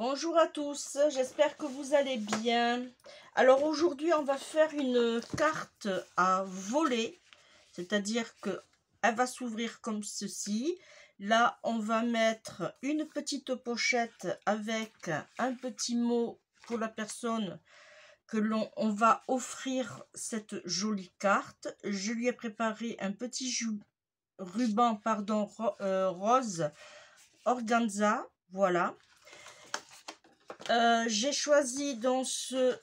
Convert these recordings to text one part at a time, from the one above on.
Bonjour à tous, j'espère que vous allez bien. Alors aujourd'hui on va faire une carte à voler, c'est-à-dire que elle va s'ouvrir comme ceci. Là on va mettre une petite pochette avec un petit mot pour la personne que on va offrir cette jolie carte. Je lui ai préparé un petit ruban rose organza, voilà. J'ai choisi dans ce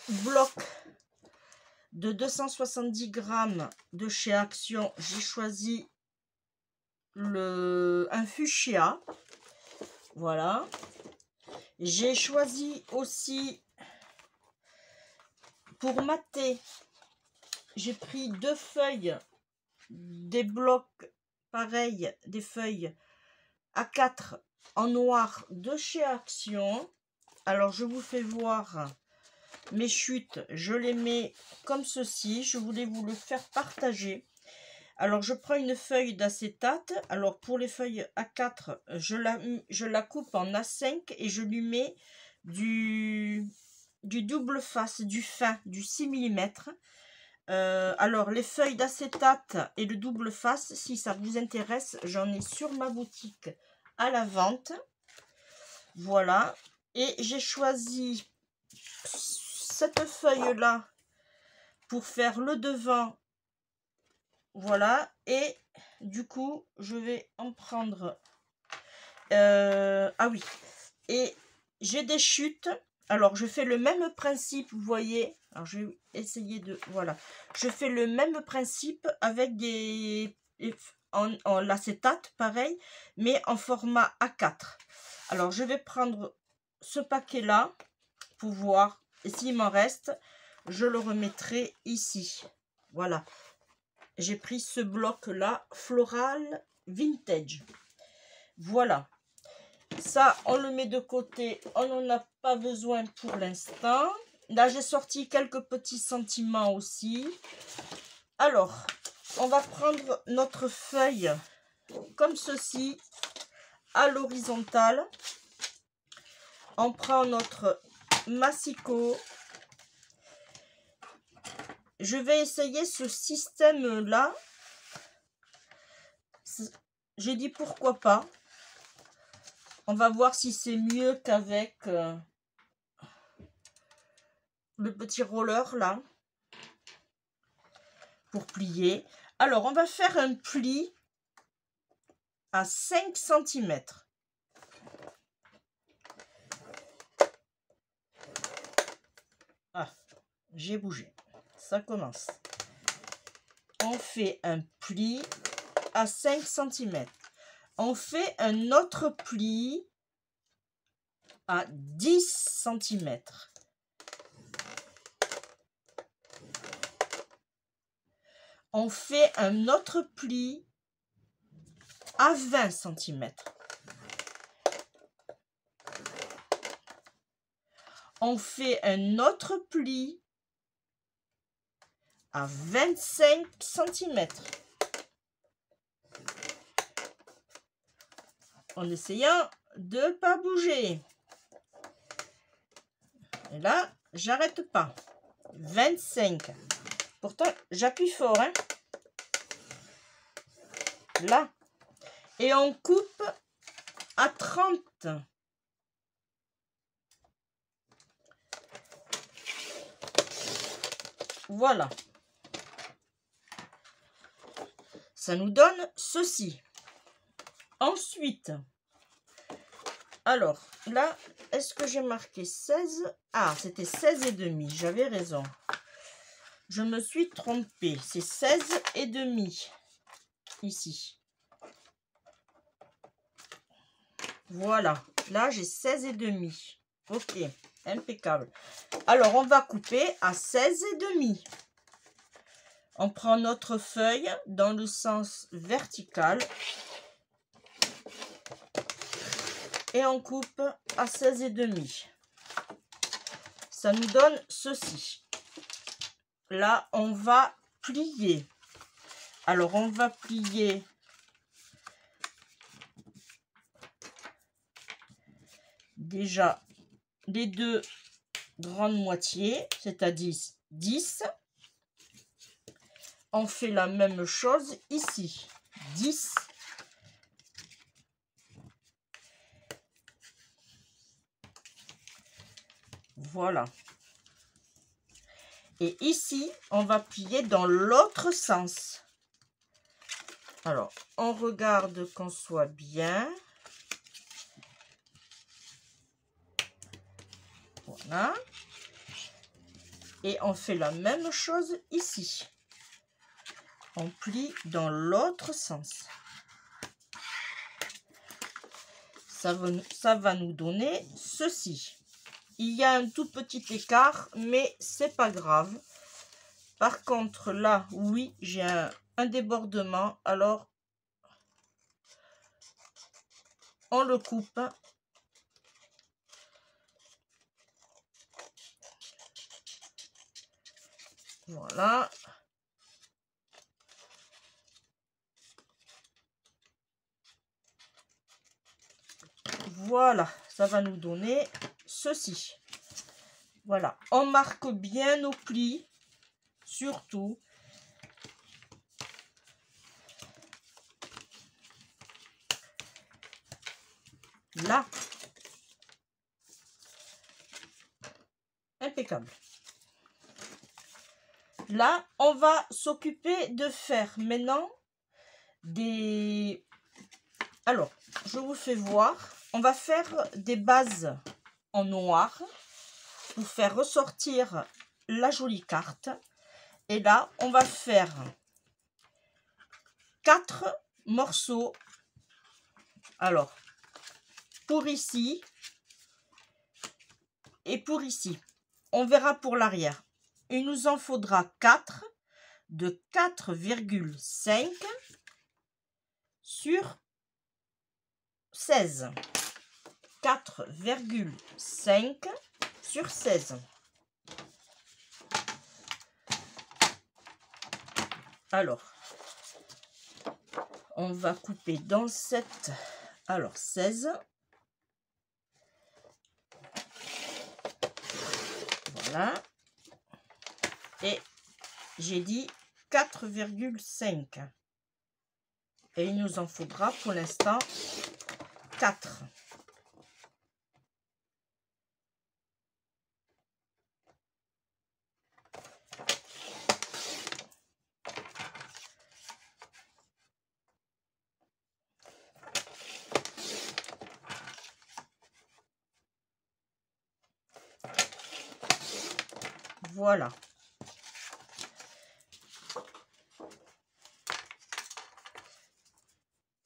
bloc de 270 grammes de chez Action, j'ai choisi un fuchsia, voilà. J'ai choisi aussi pour mater, j'ai pris deux feuilles, des blocs pareils, des feuilles A4 en noir de chez Action. Alors je vous fais voir mes chutes, je les mets comme ceci. Je voulais vous le faire partager. Alors je prends une feuille d'acétate. Alors pour les feuilles A4, je la coupe en A5 et je lui mets du double face, du fin, du 6 mm. Alors les feuilles d'acétate et le double face, si ça vous intéresse, j'en ai sur ma boutique à la vente. Voilà. Et j'ai choisi cette feuille là pour faire le devant, voilà. Et du coup je vais en prendre ah oui, et j'ai des chutes. Alors je fais le même principe, vous voyez. Alors je vais essayer de, voilà, je fais le même principe avec des en l'acétate pareil, mais en format A4. Alors je vais prendre ce paquet là pour voir, et s'il m'en reste je le remettrai ici. Voilà, j'ai pris ce bloc là floral vintage. Voilà, ça on le met de côté, on n'en a pas besoin pour l'instant. Là j'ai sorti quelques petits sentiments aussi. Alors on va prendre notre feuille comme ceci à l'horizontale. On prend notre massicot. Je vais essayer ce système là. J'ai dit pourquoi pas. On va voir si c'est mieux qu'avec le petit roller là pour plier. Alors on va faire un pli à 5 cm. Ah, j'ai bougé. Ça commence. On fait un pli à 5 cm. On fait un autre pli à 10 cm. On fait un autre pli à 20 cm. On fait un autre pli à 25 cm. En essayant de ne pas bouger. Et là, j'arrête pas. 25. Pourtant, j'appuie fort, hein. Là. Et on coupe à 30. Voilà. Ça nous donne ceci. Ensuite, alors là, est-ce que j'ai marqué 16? Ah, c'était 16,5. J'avais raison. Je me suis trompée. C'est 16,5 ici. Voilà. Là, j'ai 16,5. Ok, impeccable. Alors, on va couper à 16,5. On prend notre feuille dans le sens vertical. Et on coupe à 16,5. Ça nous donne ceci. Là, on va plier. Alors, on va plier déjà les deux grandes moitiés, c'est-à-dire 10. On fait la même chose ici. 10. Voilà. Et ici, on va plier dans l'autre sens. Alors, on regarde qu'on soit bien. Voilà. Et on fait la même chose ici. On plie dans l'autre sens. Ça va nous donner ceci. Il y a un tout petit écart, mais c'est pas grave. Par contre, là, oui, j'ai un débordement. Alors, on le coupe. Voilà. Voilà, ça va nous donner ceci. Voilà, on marque bien nos plis, surtout. Là. Impeccable. Là, on va s'occuper de faire maintenant des... Alors, je vous fais voir. On va faire des bases en noir pour faire ressortir la jolie carte. Et là, on va faire 4 morceaux. Alors, pour ici et pour ici. On verra pour l'arrière. Il nous en faudra 4 de 4,5 sur 16. 4,5 sur 16. Alors, on va couper dans cette... Alors, 16. Voilà. Et j'ai dit 4,5. Et il nous en faudra pour l'instant 4. Voilà.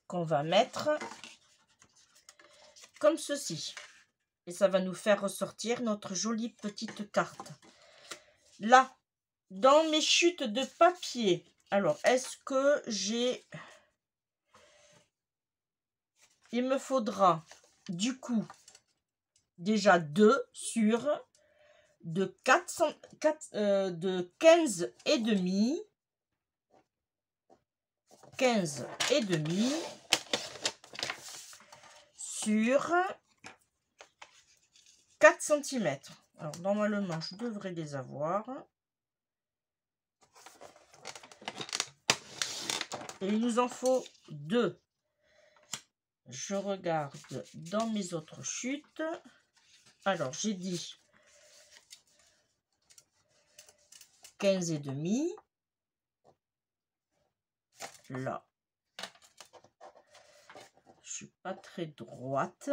Qu'on va mettre comme ceci. Et ça va nous faire ressortir notre jolie petite carte. Là, dans mes chutes de papier, alors, est-ce que j'ai... Il me faudra, du coup, déjà 2 sur de 15 et demi. 15 et demi sur 4 cm. Alors, normalement, je devrais les avoir. Et il nous en faut 2. Je regarde dans mes autres chutes. Alors, j'ai dit 15 et demi. Là. Je suis pas très droite.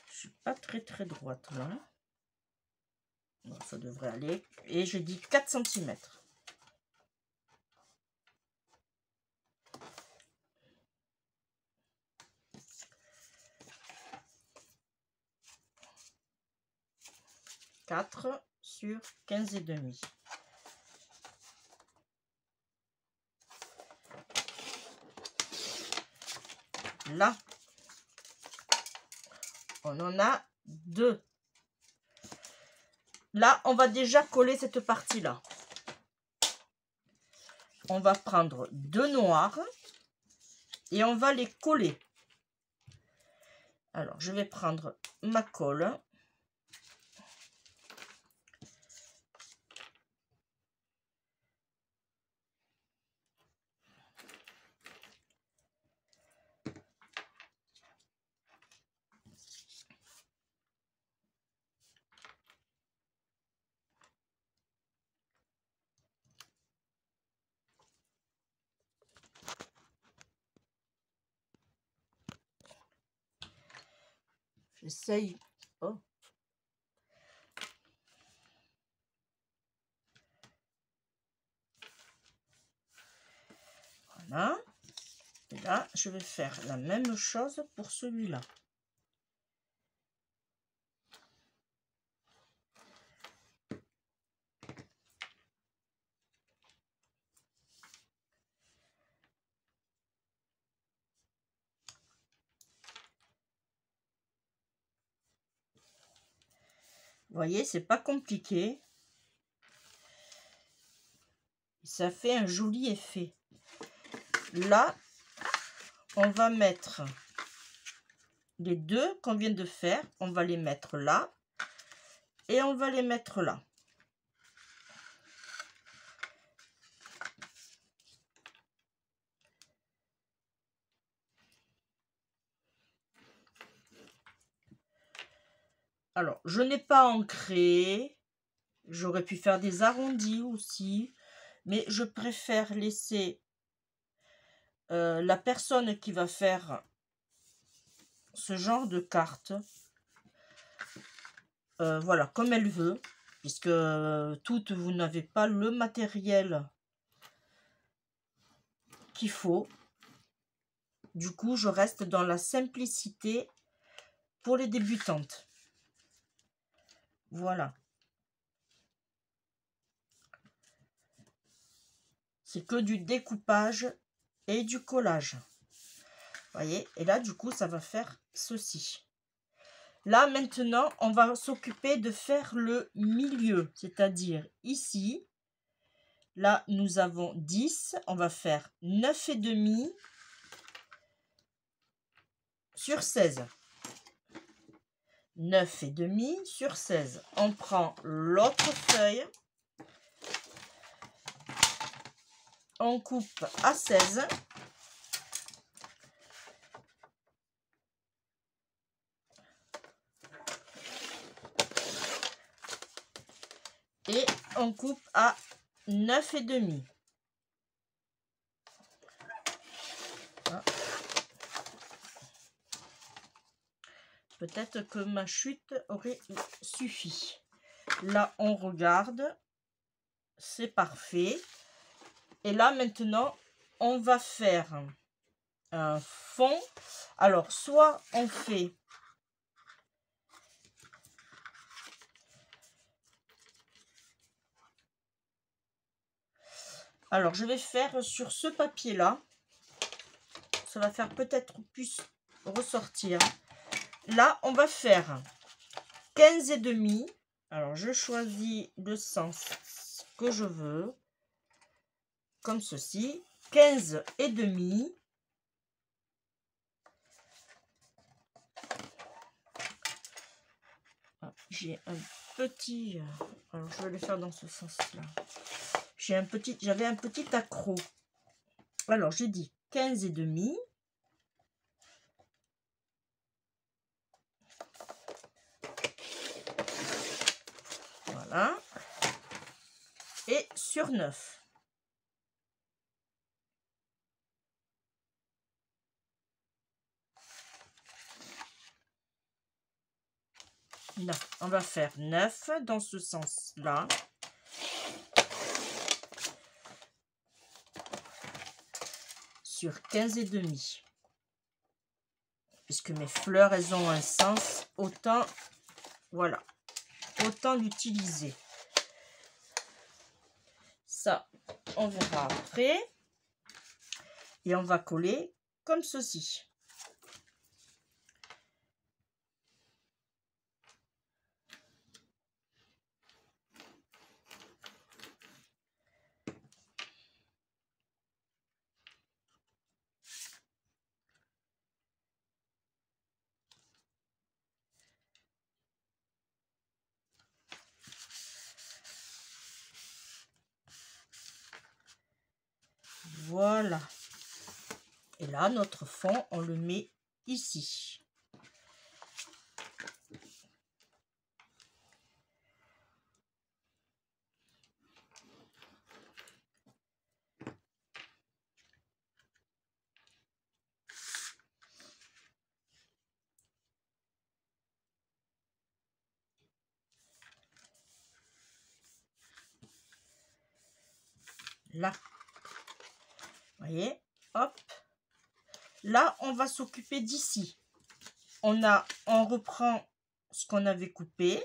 Je suis pas très droite là. Bon, ça devrait aller. Et je dis 4 cm. Sur 15 et demi. Là, on en a 2. Là, on va déjà coller cette partie-là. On va prendre 2 noirs. et on va les coller. Alors, je vais prendre ma colle. J'essaye. Oh. Voilà. Et là, je vais faire la même chose pour celui-là. Vous voyez, c'est pas compliqué. Ça fait un joli effet. Là, on va mettre les deux qu'on vient de faire. On va les mettre là. Et on va les mettre là. Alors, je n'ai pas ancré. J'aurais pu faire des arrondis aussi. Mais je préfère laisser la personne qui va faire ce genre de carte, voilà, comme elle veut. Puisque toutes, vous n'avez pas le matériel qu'il faut. Du coup, je reste dans la simplicité pour les débutantes. Voilà. C'est que du découpage et du collage. Vous voyez? Et là, du coup, ça va faire ceci. Là, maintenant, on va s'occuper de faire le milieu. C'est-à-dire ici. Là, nous avons 10. On va faire 9,5 sur 16. 9,5 sur 16. On prend l'autre feuille. On coupe à 16. Et on coupe à 9,5. Peut-être que ma chute aurait suffi. Là, on regarde. C'est parfait. Et là, maintenant, on va faire un fond. Alors, soit on fait alors, je vais faire sur ce papier-là. Ça va faire peut-être plus ressortir. Là, on va faire 15,5. Alors, je choisis le sens que je veux. Comme ceci. 15,5. J'ai un petit... Alors, je vais le faire dans ce sens-là. J'avais un petit accroc. Alors, j'ai dit 15,5. Voilà. Et sur 9. Là, on va faire 9 dans ce sens-là. Sur 15,5. Puisque mes fleurs, elles ont un sens, autant, voilà, autant l'utiliser. Ça, on verra après. Et on va coller comme ceci. Voilà. Et là, notre fond, on le met ici. Là. Vous voyez, hop. Là, on va s'occuper d'ici. On reprend ce qu'on avait coupé.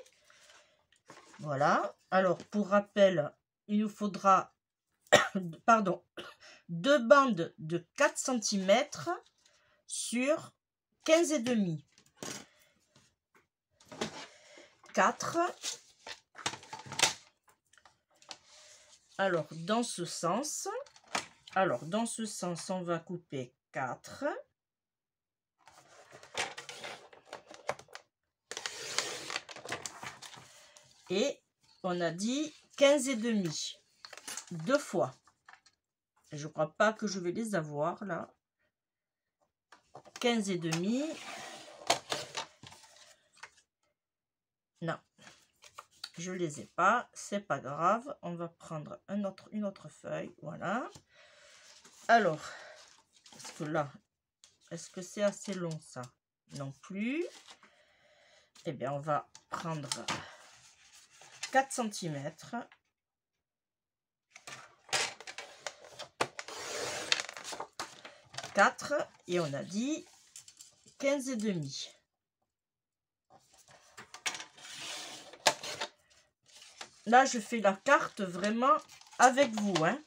Voilà. Alors, pour rappel, il nous faudra, pardon, 2 bandes de 4 cm sur 15,5. 4. Alors, dans ce sens, on va couper 4. Et on a dit 15,5. 2 fois. Je crois pas que je vais les avoir là. 15,5. Non. Je les ai pas. C'est pas grave. On va prendre une autre feuille. Voilà. Alors, est-ce que là, est-ce que c'est assez long ça? Non plus. Eh bien, on va prendre 4 cm. Et on a dit 15,5. Là, je fais la carte vraiment avec vous, hein.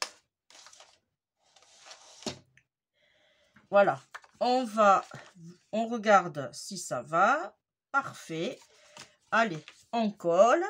Voilà. On regarde si ça va. Parfait. Allez, on colle.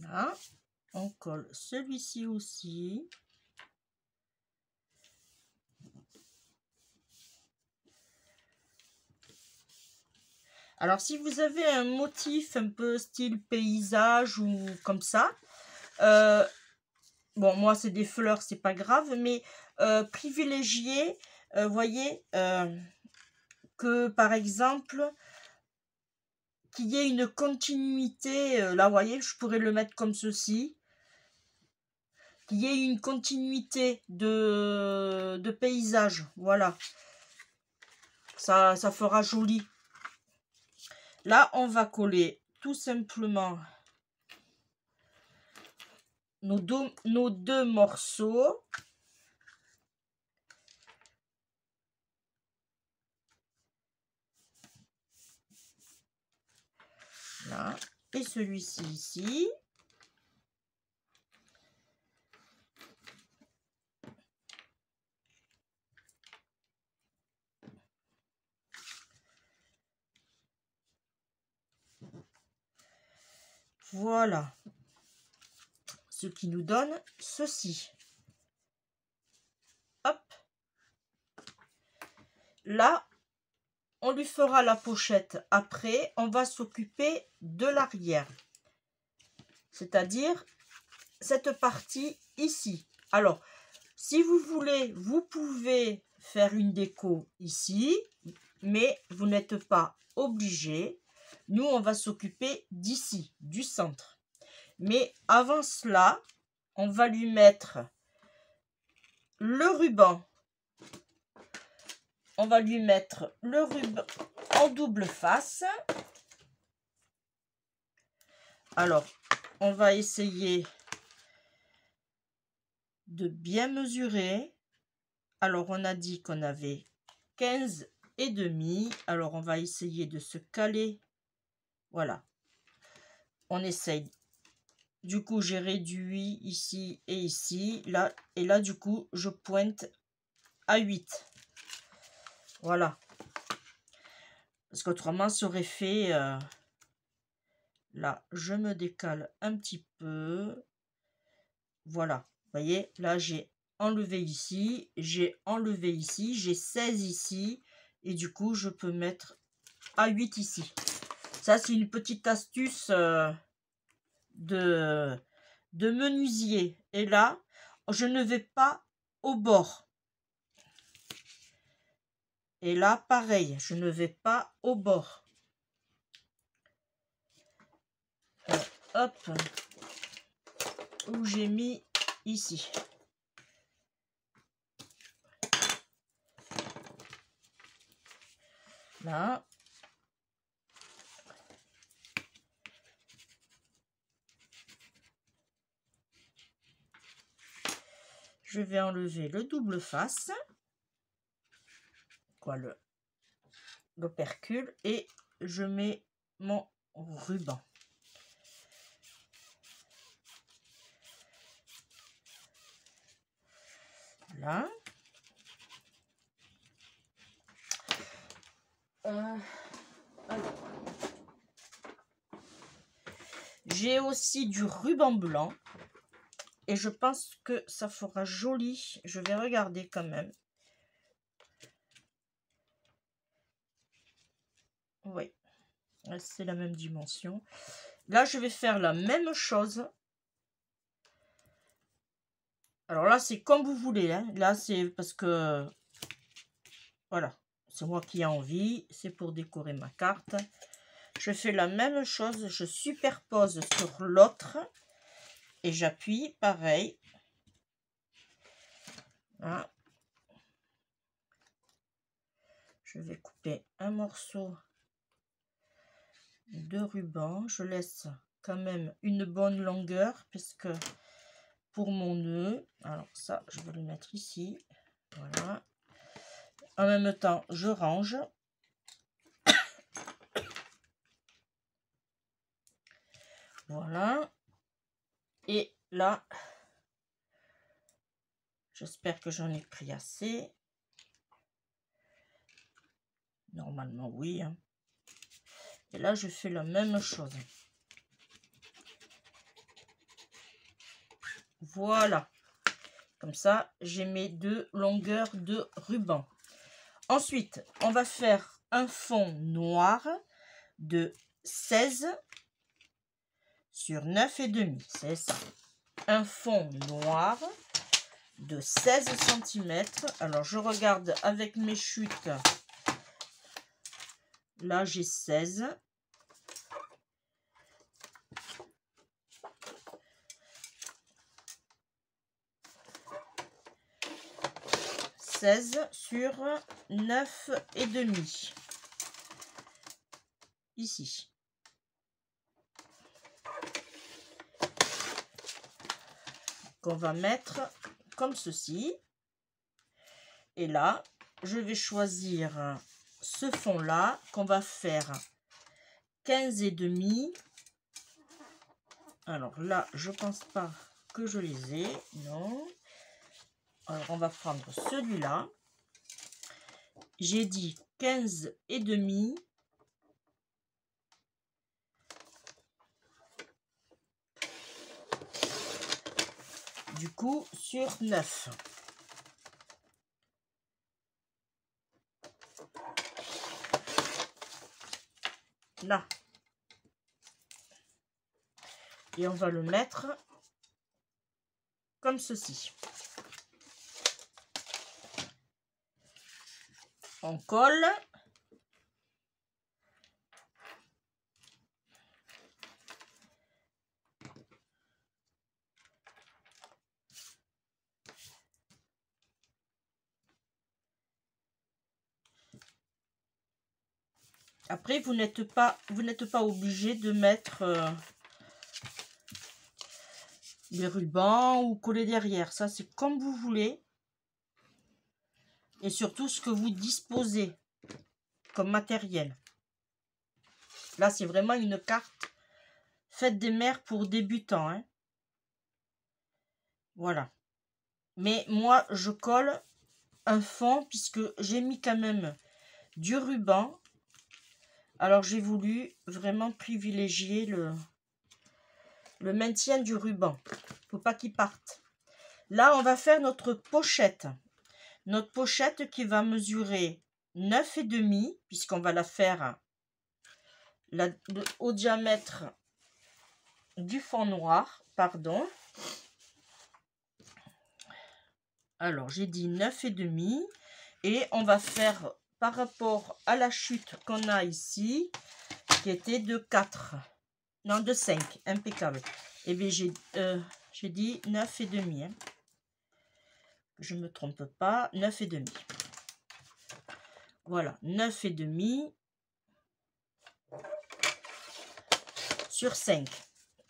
Là, on colle celui-ci aussi. Alors, si vous avez un motif un peu style paysage ou comme ça, bon, moi, c'est des fleurs, c'est pas grave, mais privilégiez, voyez, que par exemple, qu'il y ait une continuité, là, vous voyez, je pourrais le mettre comme ceci, qu'il y ait une continuité de paysage, voilà, ça fera joli. Là, on va coller tout simplement nos deux morceaux. Là, et celui-ci ici. Voilà. Ce qui nous donne ceci. Hop. Là, on lui fera la pochette après. On va s'occuper de l'arrière. C'est-à-dire cette partie ici. Alors, si vous voulez, vous pouvez faire une déco ici, mais vous n'êtes pas obligé. Nous, on va s'occuper d'ici, du centre. Mais avant cela, on va lui mettre le ruban. On va lui mettre le ruban en double face. Alors, on va essayer de bien mesurer. Alors, on a dit qu'on avait 15,5. Alors, on va essayer de se caler. Voilà. On essaye. Du coup, j'ai réduit ici et ici. Là, et là, du coup, je pointe à 8. Voilà. Parce qu'autrement, ça aurait fait... là, je me décale un petit peu. Voilà. Vous voyez, là, j'ai enlevé ici. J'ai enlevé ici. J'ai 16 ici. Et du coup, je peux mettre à 8 ici. Ça, c'est une petite astuce de menuisier. Et là, je ne vais pas au bord. Et là, pareil, je ne vais pas au bord. Hop, où j'ai mis ici. Là. Je vais enlever le double face. Quoi, l'opercule. Et je mets mon ruban. Là. J'ai aussi du ruban blanc. Et je pense que ça fera joli. Je vais regarder quand même. Oui. C'est la même dimension. Là, je vais faire la même chose. Alors là, c'est comme vous voulez. Hein. Là, c'est parce que... Voilà. C'est moi qui ai envie. C'est pour décorer ma carte. Je fais la même chose. Je superpose sur l'autre. Et j'appuie pareil. Voilà. Je vais couper un morceau de ruban. Je laisse quand même une bonne longueur puisque pour mon nœud. Alors ça, je vais le mettre ici. Voilà. En même temps, je range. Voilà. Et là, j'espère que j'en ai pris assez. Normalement, oui. Hein. Et là, je fais la même chose. Voilà. Comme ça, j'ai mes deux longueurs de ruban. Ensuite, on va faire un fond noir de 16 sur 9,5. C'est ça. Un fond noir de 16 cm. Alors, je regarde avec mes chutes. Là, j'ai 16. Sur 9,5. Ici. Qu'on va mettre comme ceci. Et là, je vais choisir ce fond-là qu'on va faire 15,5. Alors là, je pense pas que je les ai. Non. Alors, on va prendre celui-là. J'ai dit 15,5. Du coup, sur 9. Là. Et on va le mettre comme ceci. On colle. Après, vous n'êtes pas obligé de mettre les rubans ou coller derrière. Ça, c'est comme vous voulez. Et surtout, ce que vous disposez comme matériel. Là, c'est vraiment une carte fête des mères pour débutants. Hein. Voilà. Mais moi, je colle un fond puisque j'ai mis quand même du ruban. Alors j'ai voulu vraiment privilégier le maintien du ruban. Faut pas qu'il parte. Là, on va faire notre pochette. Notre pochette qui va mesurer 9,5 puisqu'on va la faire au diamètre du fond noir, pardon. Alors, j'ai dit 9,5 et on va faire par rapport à la chute qu'on a ici, qui était de 4. Non, de 5, impeccable. Et bien, j'ai dit 9,5. Hein. Je ne me trompe pas, 9,5. Voilà, 9,5 sur 5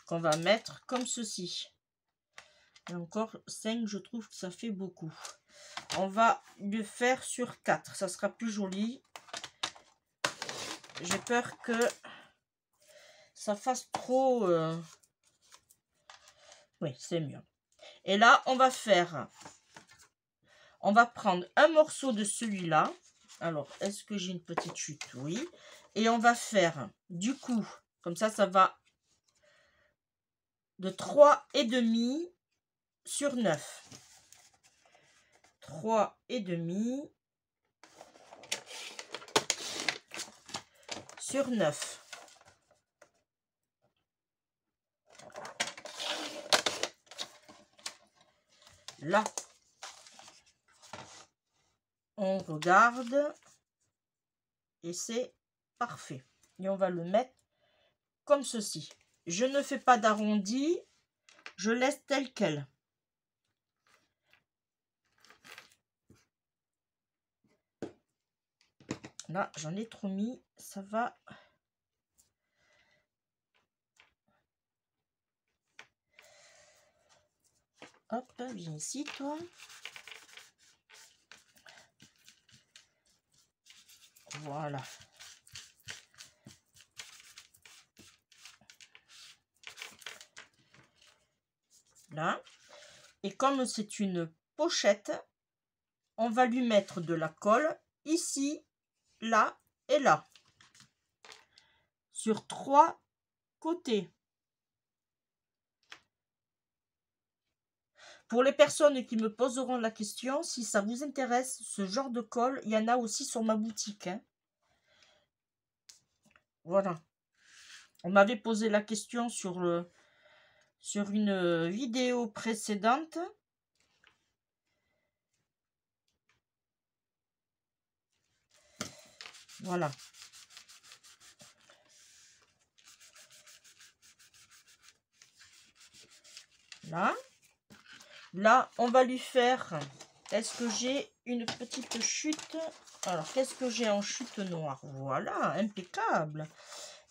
qu'on va mettre comme ceci. Et encore 5, je trouve que ça fait beaucoup. On va le faire sur 4, ça sera plus joli. J'ai peur que ça fasse trop... Oui, c'est mieux. Et là, on va prendre un morceau de celui-là. Alors, est-ce que j'ai une petite chute? Oui. Et on va faire, du coup, comme ça, ça va de 3,5 sur 9. 3,5 sur 9. Là, on regarde et c'est parfait. Et on va le mettre comme ceci. Je ne fais pas d'arrondi, je laisse tel quel. Là, j'en ai trop mis, ça va. Hop, viens ici, toi. Voilà. Là. Et comme c'est une pochette, on va lui mettre de la colle ici, là et là. Sur 3 côtés. Pour les personnes qui me poseront la question, si ça vous intéresse, ce genre de colle, il y en a aussi sur ma boutique. Hein. Voilà. On m'avait posé la question sur une vidéo précédente. Voilà. Là. Là, on va lui faire... Est-ce que j'ai une petite chute? Alors, qu'est-ce que j'ai en chute noire? Voilà, impeccable.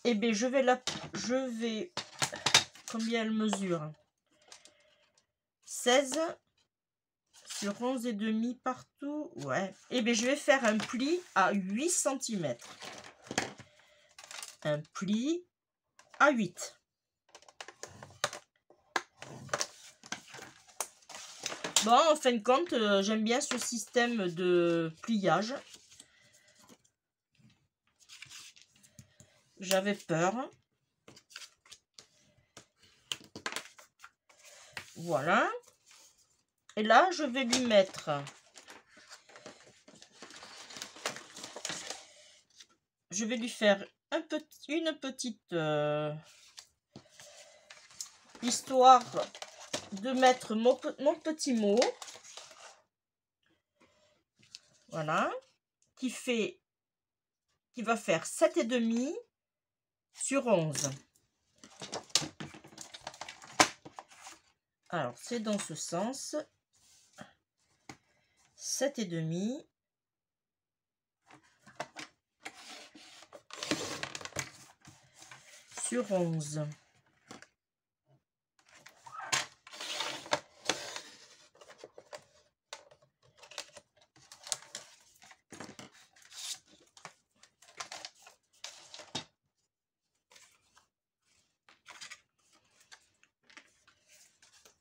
Eh bien, je vais... Combien elle mesure? 16 sur 11,5 partout. Ouais. Eh bien, je vais faire un pli à 8 cm. Un pli à 8. Bon, en fin de compte, j'aime bien ce système de pliage. J'avais peur. Voilà. Et là, je vais lui mettre... Je vais lui faire une petite histoire de mettre mon petit mot. Voilà. Qui va faire 7,5 sur 11. Alors, c'est dans ce sens. 7,5 sur 11.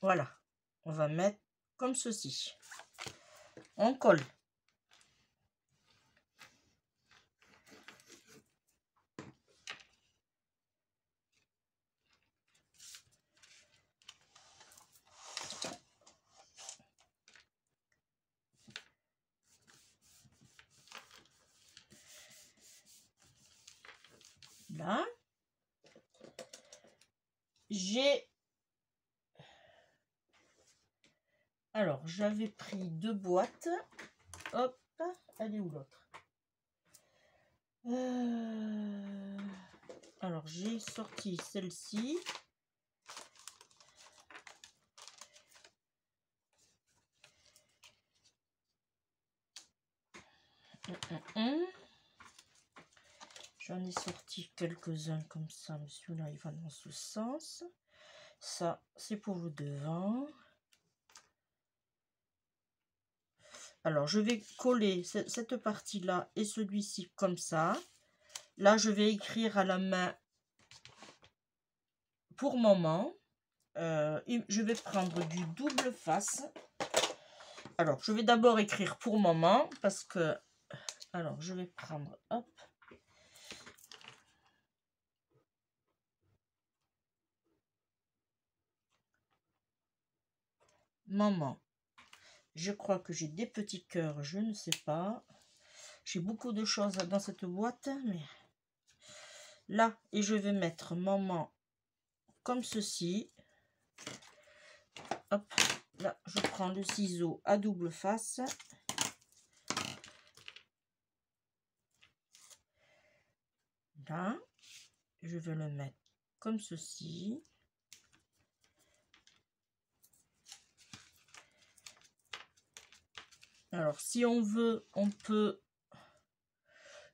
Voilà, on va mettre comme ceci. On colle. Là. J'ai... Alors, j'avais pris 2 boîtes. Hop, elle est où l'autre? Alors, j'ai sorti celle-ci. J'en ai sorti quelques-uns comme ça, mais celui-là, il va dans ce sens. Ça, c'est pour le devant. Alors, je vais coller cette partie-là et celui-ci comme ça. Là, je vais écrire à la main pour maman. Je vais prendre du double face. Alors, je vais d'abord écrire pour maman parce que... Alors, je vais prendre... Hop. Maman. Je crois que j'ai des petits cœurs, je ne sais pas. J'ai beaucoup de choses dans cette boîte, mais... Là, et je vais mettre maman comme ceci. Hop. Là, je prends le ciseau à double face. Là, je vais le mettre comme ceci. Alors, si on veut, on peut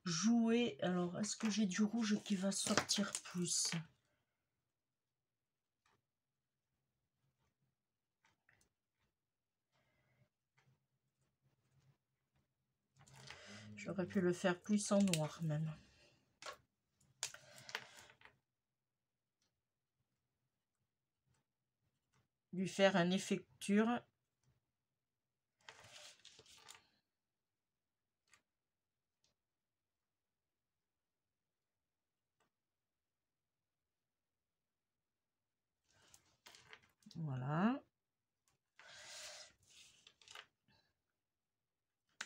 jouer. Alors, est-ce que j'ai du rouge qui va sortir plus? J'aurais pu le faire plus en noir même. Lui faire un effecture. Voilà.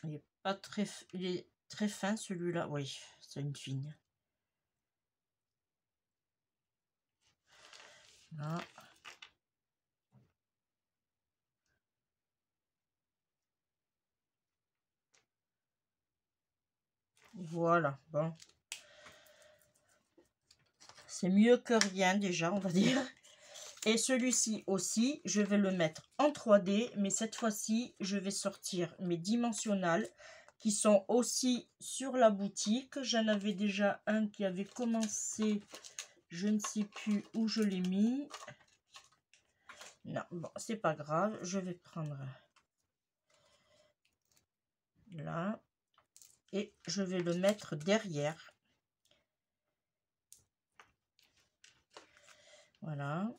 Il est pas très, il est très fin celui-là. Oui, c'est une fine. Là. Voilà, bon. C'est mieux que rien déjà, on va dire. Et celui-ci aussi, je vais le mettre en 3D, mais cette fois-ci, je vais sortir mes dimensionnels qui sont aussi sur la boutique. J'en avais déjà un qui avait commencé, je ne sais plus où je l'ai mis. Non, bon, c'est pas grave, je vais prendre là et je vais le mettre derrière. Voilà.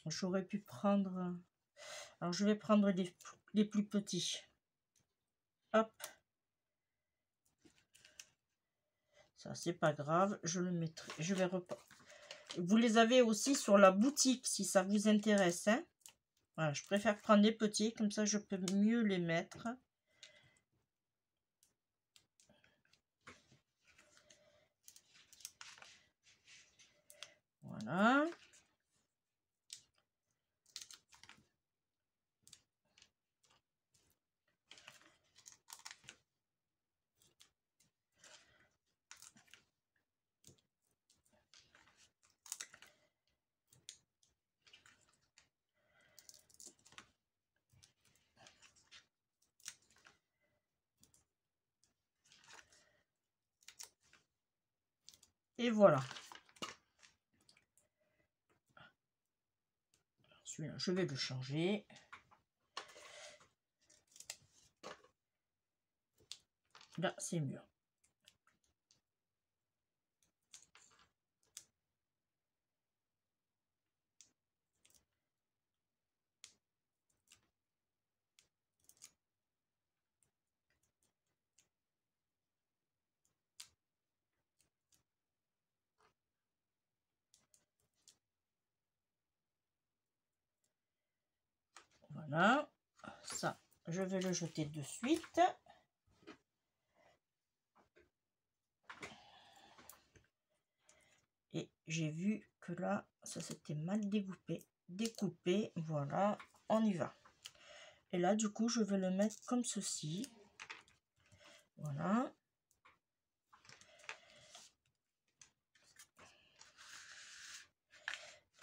J'aurais pu prendre... Alors, je vais prendre les plus petits. Hop. Ça, c'est pas grave. Je le mettrai. Je vais Vous les avez aussi sur la boutique, si ça vous intéresse. Hein. Voilà, je préfère prendre les petits. Comme ça, je peux mieux les mettre. Voilà. Et voilà. Celui-là, je vais le changer. Là, c'est mieux. Voilà. Ça, je vais le jeter de suite. j'ai vu que là, ça s'était mal découpé. Voilà, on y va. Et là, du coup, je vais le mettre comme ceci. Voilà.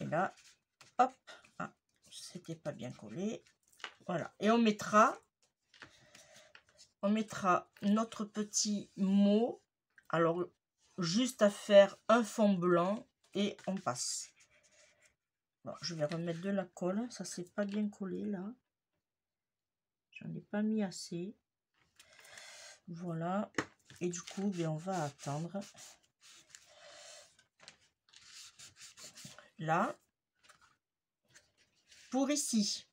Et là, hop, ah, c'était pas bien collé. Voilà. Et on mettra notre petit mot. Alors, juste à faire un fond blanc et on passe. Bon, je vais remettre de la colle. Ça, c'est pas bien collé là. J'en ai pas mis assez. Voilà. Et du coup, ben, on va attendre. Là. Pour ici,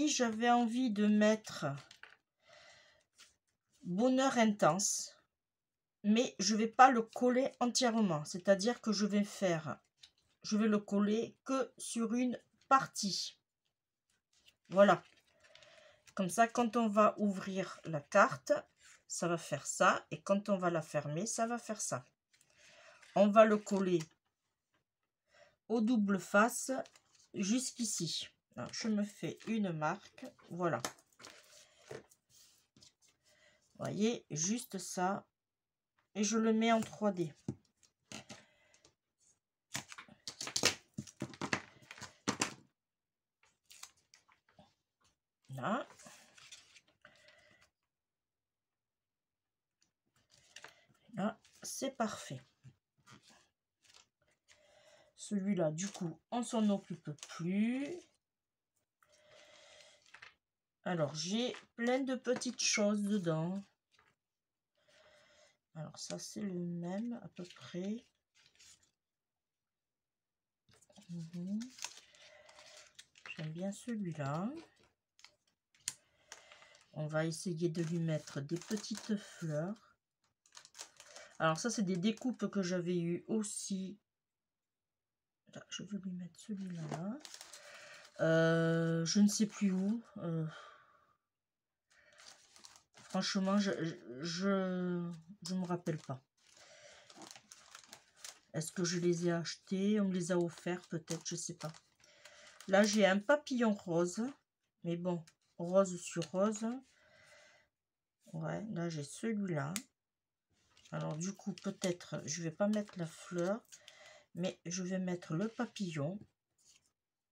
j'avais envie de mettre bonheur intense, mais je vais pas le coller entièrement. C'est-à-dire que je vais le coller que sur une partie. Voilà. Comme ça, quand on va ouvrir la carte, ça va faire ça. Et quand on va la fermer, ça va faire ça. On va le coller au double face jusqu'ici. Je me fais une marque. Voilà. Voyez, juste ça. Et je le mets en 3D. Là. Là, c'est parfait. Celui-là, du coup, on s'en occupe plus. Alors, j'ai plein de petites choses dedans. Alors, ça, c'est le même, à peu près. J'aime bien celui-là. On va essayer de lui mettre des petites fleurs. Alors, ça, c'est des découpes que j'avais eues aussi. Là, je vais lui mettre celui-là. Je ne sais plus où. Franchement, je me rappelle pas. Est-ce que je les ai achetés? On me les a offerts peut-être, je sais pas. Là, j'ai un papillon rose. Mais bon, rose sur rose. Ouais, là, j'ai celui-là. Alors, du coup, peut-être, je vais pas mettre la fleur. Mais je vais mettre le papillon.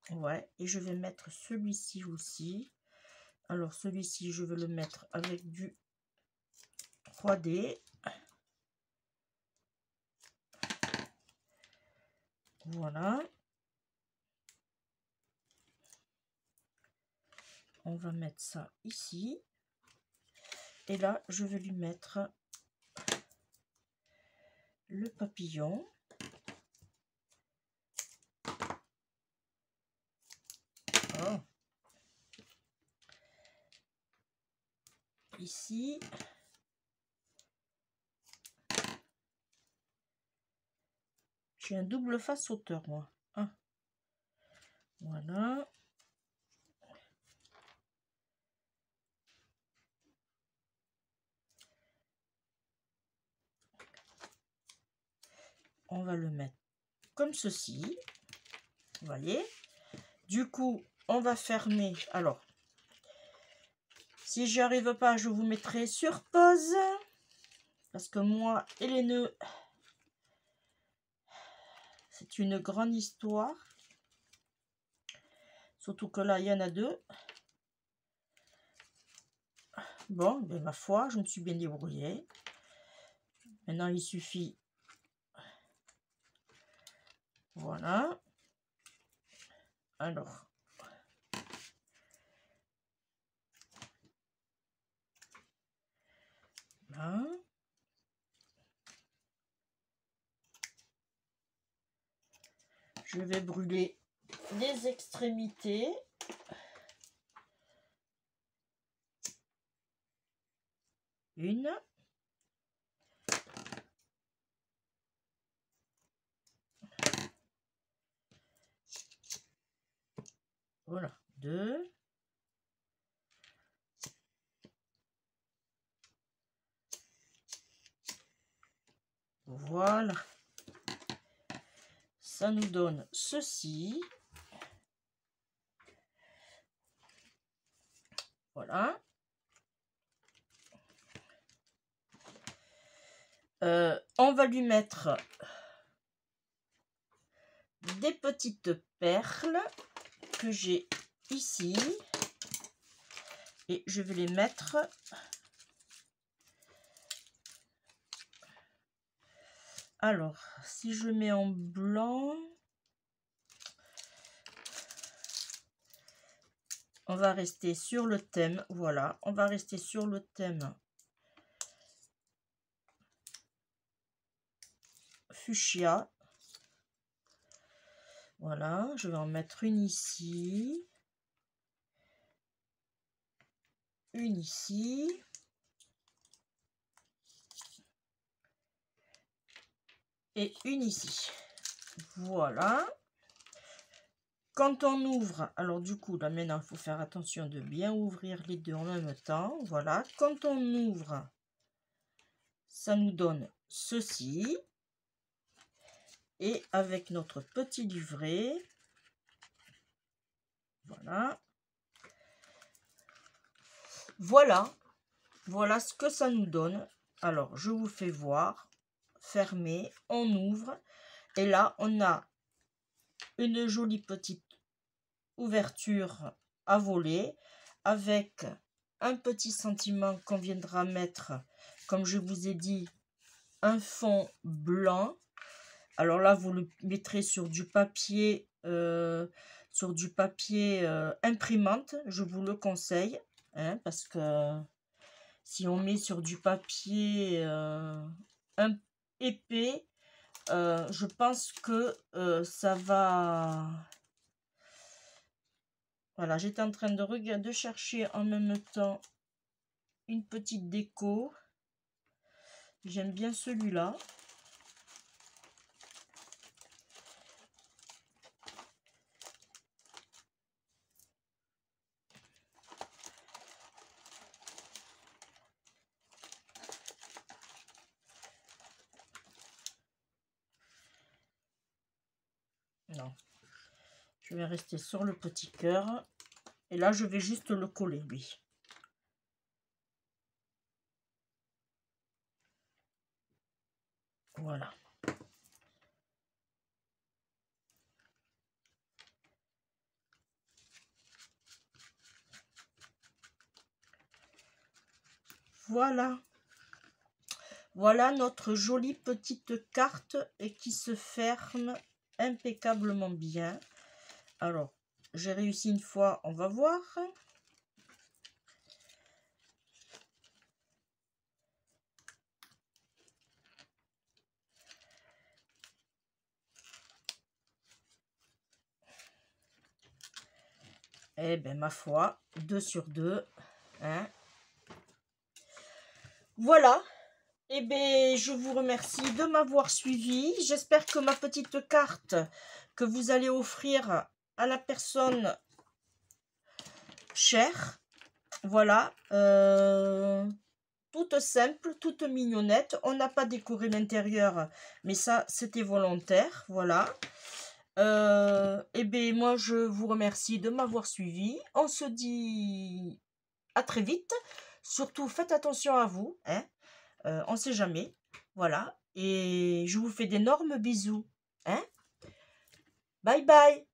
Ouais, et je vais mettre celui-ci aussi. Alors, celui-ci, je vais le mettre avec du 3D. Voilà. On va mettre ça ici. Et là, je vais lui mettre le papillon. Oh. Ici. J'ai un double face hauteur, moi. Ah. Voilà. On va le mettre comme ceci. Vous voyez? Du coup, on va fermer. Alors, si j'y arrive pas, je vous mettrai sur pause. Parce que moi et les nœuds, c'est une grande histoire. Surtout que là, il y en a deux. Bon, ben ma foi, je me suis bien débrouillée. Maintenant, il suffit. Voilà. Alors. Là. Je vais brûler les extrémités. Une. Voilà. Deux. Voilà. ça nous donne ceci. Voilà. On va lui mettre des petites perles que j'ai ici. Et je vais les mettre alors, si je mets en blanc, on va rester sur le thème. Voilà, on va rester sur le thème fuchsia. Voilà, je vais en mettre une ici. Une ici. Et une ici. Voilà. Quand on ouvre, alors du coup, là maintenant, il faut faire attention de bien ouvrir les deux en même temps. Voilà. Quand on ouvre, ça nous donne ceci. Et avec notre petit livret, voilà. Voilà ce que ça nous donne. Alors, je vous fais voir. Fermé, on ouvre. Et là, on a une jolie petite ouverture à voler avec un petit sentiment qu'on viendra mettre, comme je vous ai dit, un fond blanc. Alors là, vous le mettrez sur du papier, imprimante, je vous le conseille, hein, parce que si on met sur du papier épais, je pense que ça va... Voilà, j'étais en train de chercher en même temps une petite déco. J'aime bien celui-là. Non. Je vais rester sur le petit cœur. Et là, je vais juste le coller, lui. Voilà. Voilà. Voilà notre jolie petite carte et qui se ferme impeccablement bien. Alors, j'ai réussi une fois, on va voir. Eh bien, ma foi, 2 sur 2. Hein. Voilà. Eh bien, je vous remercie de m'avoir suivi. J'espère que ma petite carte que vous allez offrir à la personne chère, voilà, toute simple, toute mignonnette. On n'a pas décoré l'intérieur, mais ça, c'était volontaire, voilà. Eh bien, moi, je vous remercie de m'avoir suivi. On se dit à très vite. Surtout, faites attention à vous, hein. On ne sait jamais. Voilà. Et je vous fais d'énormes bisous. Hein. Bye bye.